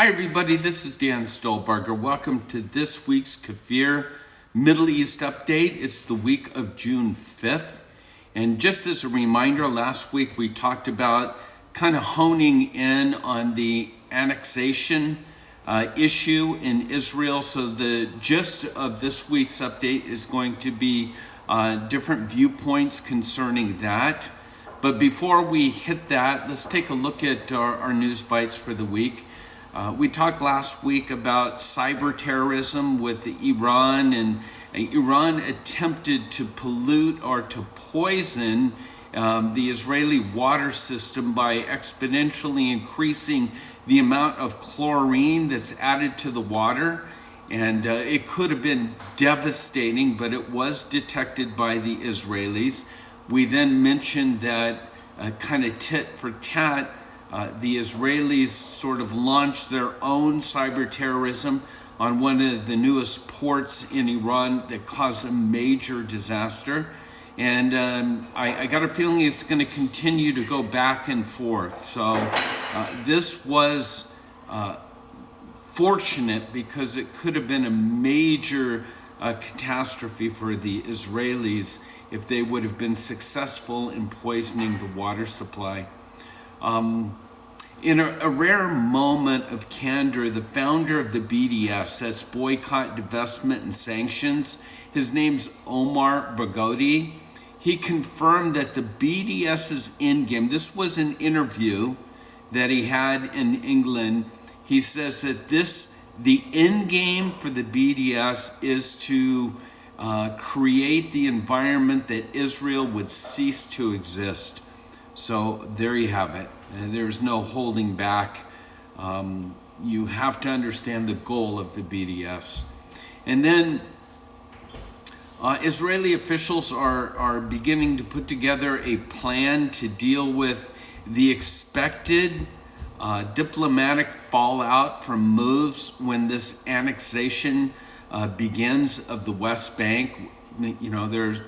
Hi everybody, this is Dan Stolberger. Welcome to this week's KFIR Middle East Update. It's the week of June 5th. And just as a reminder, last week we talked about kind of honing in on the annexation issue in Israel. So the gist of this week's update is going to be different viewpoints concerning that. But before we hit that, let's take a look at our news bites for the week. We talked last week about cyber terrorism with Iran, and Iran attempted to pollute or to poison the Israeli water system by exponentially increasing the amount of chlorine that's added to the water. And it could have been devastating, but it was detected by the Israelis. We then mentioned that kind of tit for tat, the Israelis sort of launched their own cyber terrorism on one of the newest ports in Iran that caused a major disaster. And I got a feeling it's going to continue to go back and forth. So this was fortunate because it could have been a major catastrophe for the Israelis if they would have been successful in poisoning the water supply. In a rare moment of candor, the founder of the BDS, that's Boycott, Divestment, and Sanctions, his name's Omar Barghouti, he confirmed that the BDS's endgame, this was an interview that he had in England, he says that the endgame for the BDS is to create the environment that Israel would cease to exist. So there you have it. And there's no holding back. You have to understand the goal of the BDS. And then Israeli officials are beginning to put together a plan to deal with the expected diplomatic fallout from moves when this annexation begins of the West Bank. You know, there's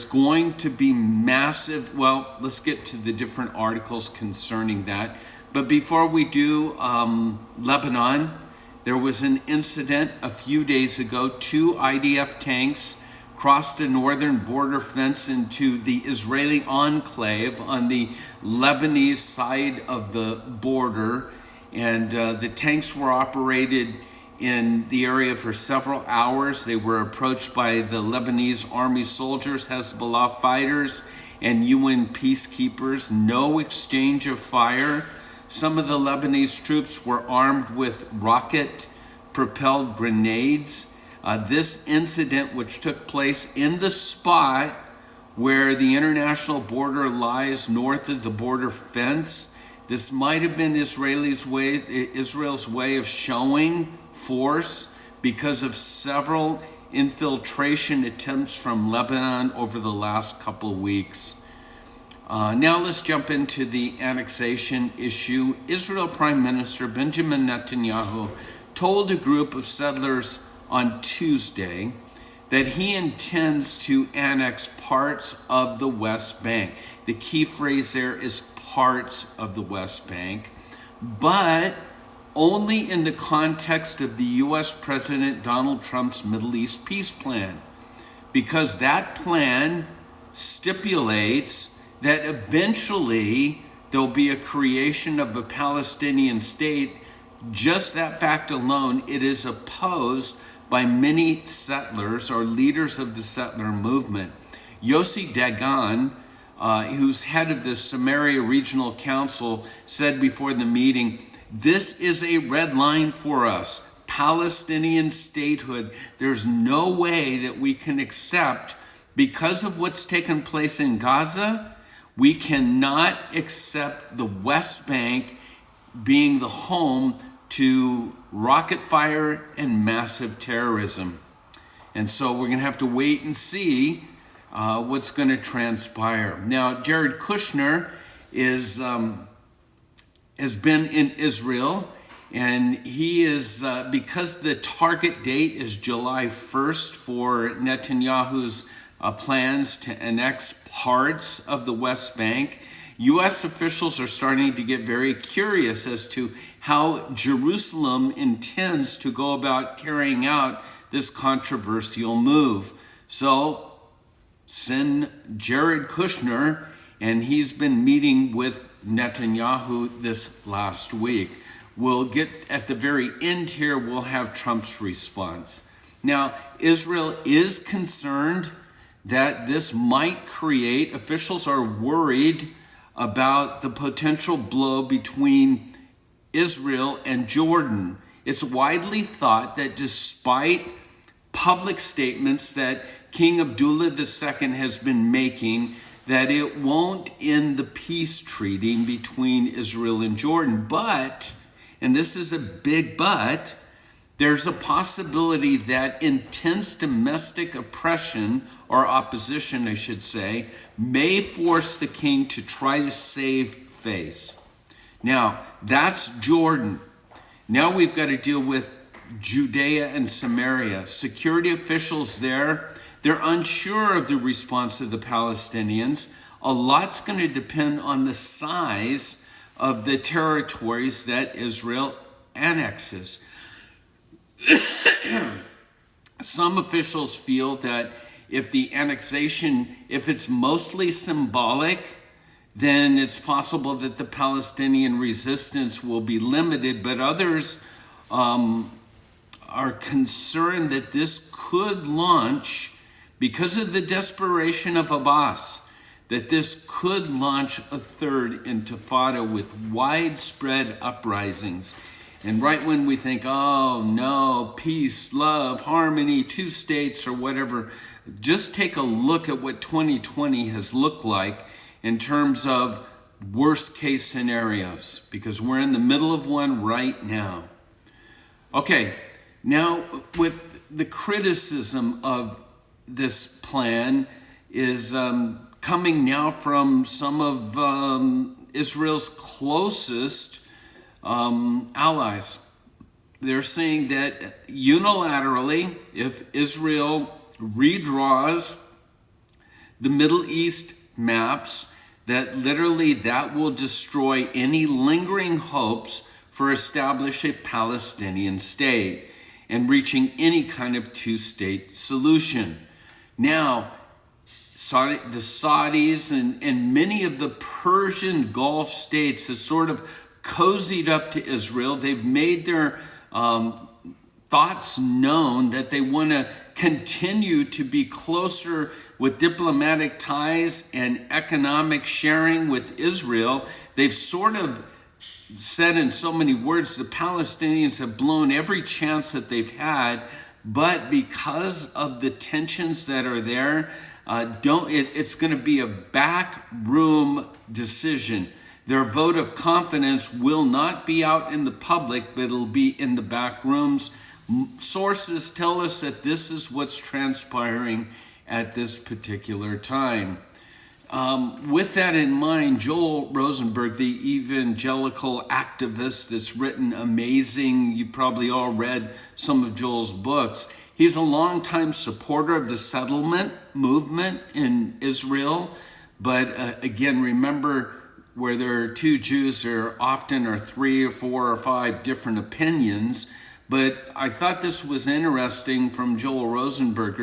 going to be massive, well, let's get to the different articles concerning that. But before we do, Lebanon, there was an incident a few days ago. 2 IDF tanks crossed the northern border fence into the Israeli enclave on the Lebanese side of the border. And the tanks were operated in the area for several hours. They were approached by the Lebanese army soldiers, Hezbollah fighters, and UN peacekeepers. No exchange of fire. Some of the Lebanese troops were armed with rocket-propelled grenades. This incident, which took place in the spot where the international border lies north of the border fence, this might have been Israel's way of showing force because of several infiltration attempts from Lebanon over the last couple of weeks. Now let's jump into the annexation issue. Israel Prime Minister Benjamin Netanyahu told a group of settlers on Tuesday that he intends to annex parts of the West Bank. The key phrase there is parts of the West Bank, but only in the context of the U.S. President Donald Trump's Middle East peace plan, because that plan stipulates that eventually there'll be a creation of a Palestinian state. Just that fact alone, it is opposed by many settlers or leaders of the settler movement. Yossi Dagan, who's head of the Samaria Regional Council, said before the meeting, "This is a red line for us. Palestinian statehood. There's no way that we can accept, because of what's taken place in Gaza, we cannot accept the West Bank being the home to rocket fire and massive terrorism." And so we're going to have to wait and see what's going to transpire. Now, Jared Kushner has been in Israel, and he is, because the target date is July 1st for Netanyahu's plans to annex parts of the West Bank, U.S. officials are starting to get very curious as to how Jerusalem intends to go about carrying out this controversial move. So send Jared Kushner, and he's been meeting with Netanyahu this last week. We'll get at the very end here, we'll have Trump's response. Now, Israel is concerned that this might create, officials are worried about the potential blow between Israel and Jordan. It's widely thought that despite public statements that King Abdullah II has been making, that it won't end the peace treaty between Israel and Jordan. But, and this is a big but, there's a possibility that intense domestic oppression, or opposition, I should say, may force the king to try to save face. Now, that's Jordan. Now we've got to deal with Judea and Samaria. Security officials there, they're unsure of the response of the Palestinians. A lot's going to depend on the size of the territories that Israel annexes. Some officials feel that if the annexation, if it's mostly symbolic, then it's possible that the Palestinian resistance will be limited, but others are concerned that this could launch, because of the desperation of Abbas, that this could launch a third intifada with widespread uprisings. And right when we think, oh no, peace, love, harmony, two states or whatever, just take a look at what 2020 has looked like in terms of worst case scenarios, because we're in the middle of one right now. Okay, now with the criticism of this plan is coming now from some of Israel's closest allies. They're saying that unilaterally, if Israel redraws the Middle East maps, that literally that will destroy any lingering hopes for establishing a Palestinian state and reaching any kind of two-state solution. Now, the Saudis and many of the Persian Gulf states have sort of cozied up to Israel. They've made their thoughts known that they want to continue to be closer with diplomatic ties and economic sharing with Israel. They've sort of said in so many words, the Palestinians have blown every chance that they've had, but because of the tensions that are there, it's going to be a backroom decision. Their vote of confidence will not be out in the public, but it'll be in the back rooms. Sources tell us that this is what's transpiring at this particular time. With that in mind, Joel Rosenberg, the evangelical activist that's written amazing, you probably all read some of Joel's books. He's a longtime supporter of the settlement movement in Israel. But again, remember, where there are two Jews, there often are 3 or 4 or 5 different opinions. But I thought this was interesting from Joel Rosenberg,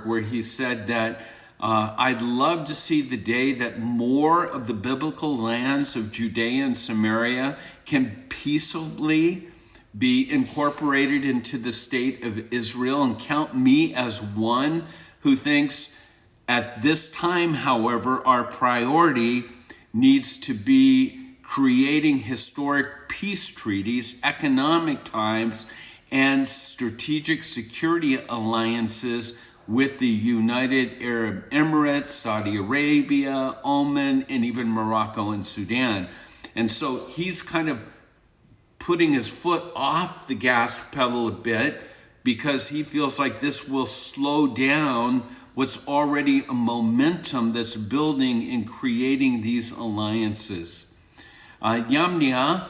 where he said that I'd love to see the day that more of the biblical lands of Judea and Samaria can peaceably be incorporated into the state of Israel, and count me as one who thinks at this time, however, our priority needs to be creating historic peace treaties, economic ties, and strategic security alliances with the United Arab Emirates, Saudi Arabia, Oman, and even Morocco and Sudan. And so he's kind of putting his foot off the gas pedal a bit because he feels like this will slow down what's already a momentum that's building in creating these alliances. Yamina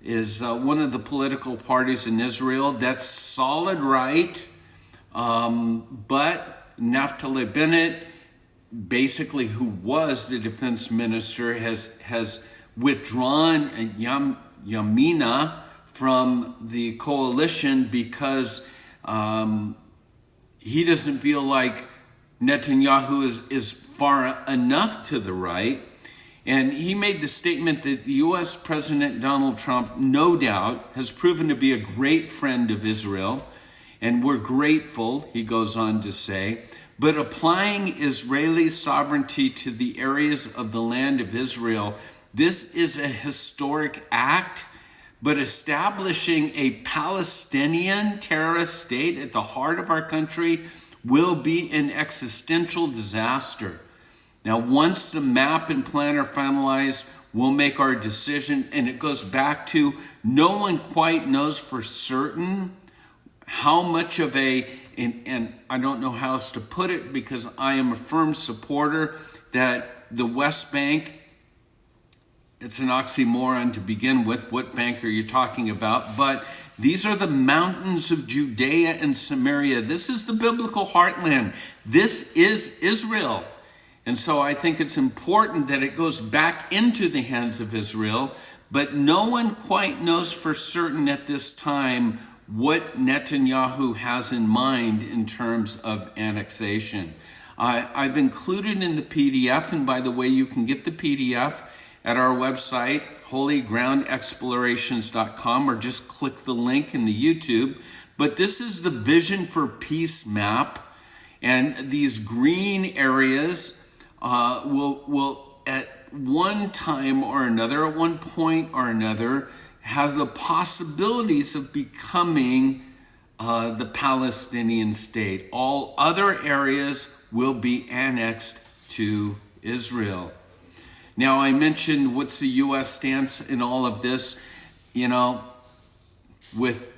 is one of the political parties in Israel that's solid right, but Naftali Bennett basically who was the defense minister, has withdrawn Yamina from the coalition because he doesn't feel like Netanyahu is far enough to the right. And he made the statement that the U.S. President Donald Trump, no doubt, has proven to be a great friend of Israel. And we're grateful, he goes on to say, but applying Israeli sovereignty to the areas of the land of Israel, this is a historic act, but establishing a Palestinian terrorist state at the heart of our country will be an existential disaster. Now, once the map and plan are finalized, we'll make our decision. And it goes back to no one quite knows for certain how much of and I don't know how else to put it, because I am a firm supporter that the West Bank, it's an oxymoron to begin with. What bank are you talking about? But these are the mountains of Judea and Samaria. This is the biblical heartland. This is Israel. And so I think it's important that it goes back into the hands of Israel, but no one quite knows for certain at this time what Netanyahu has in mind in terms of annexation. I've included in the PDF, and by the way, you can get the PDF at our website, holygroundexplorations.com, or just click the link in the YouTube. But this is the Vision for Peace map, and these green areas will at one time or another, at one point or another, has the possibilities of becoming the Palestinian state. All other areas will be annexed to Israel. Now, I mentioned what's the U.S. stance in all of this. With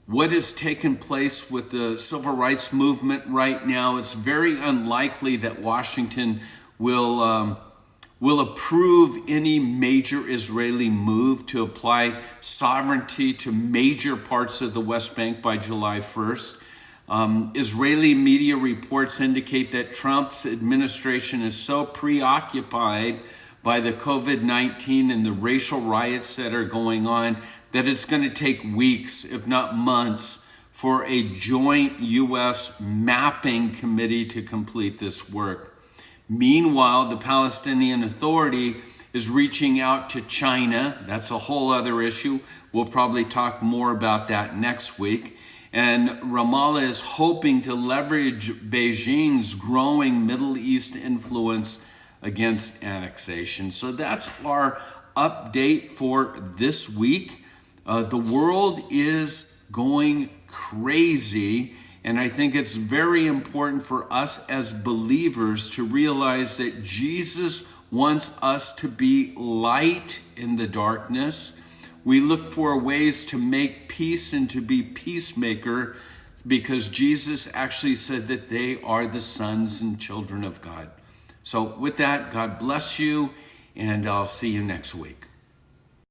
what has taken place with the civil rights movement right now, it's very unlikely that Washington will approve any major Israeli move to apply sovereignty to major parts of the West Bank by July 1st. Israeli media reports indicate that Trump's administration is so preoccupied by the COVID-19 and the racial riots that are going on that it's going to take weeks, if not months, for a joint U.S. mapping committee to complete this work. Meanwhile, the Palestinian Authority is reaching out to China. That's a whole other issue. We'll probably talk more about that next week. And Ramallah is hoping to leverage Beijing's growing Middle East influence against annexation. So that's our update for this week. The world is going crazy, and I think it's very important for us as believers to realize that Jesus wants us to be light in the darkness. We look for ways to make peace and to be peacemaker, because Jesus actually said that they are the sons and children of God. So with that, God bless you, and I'll see you next week.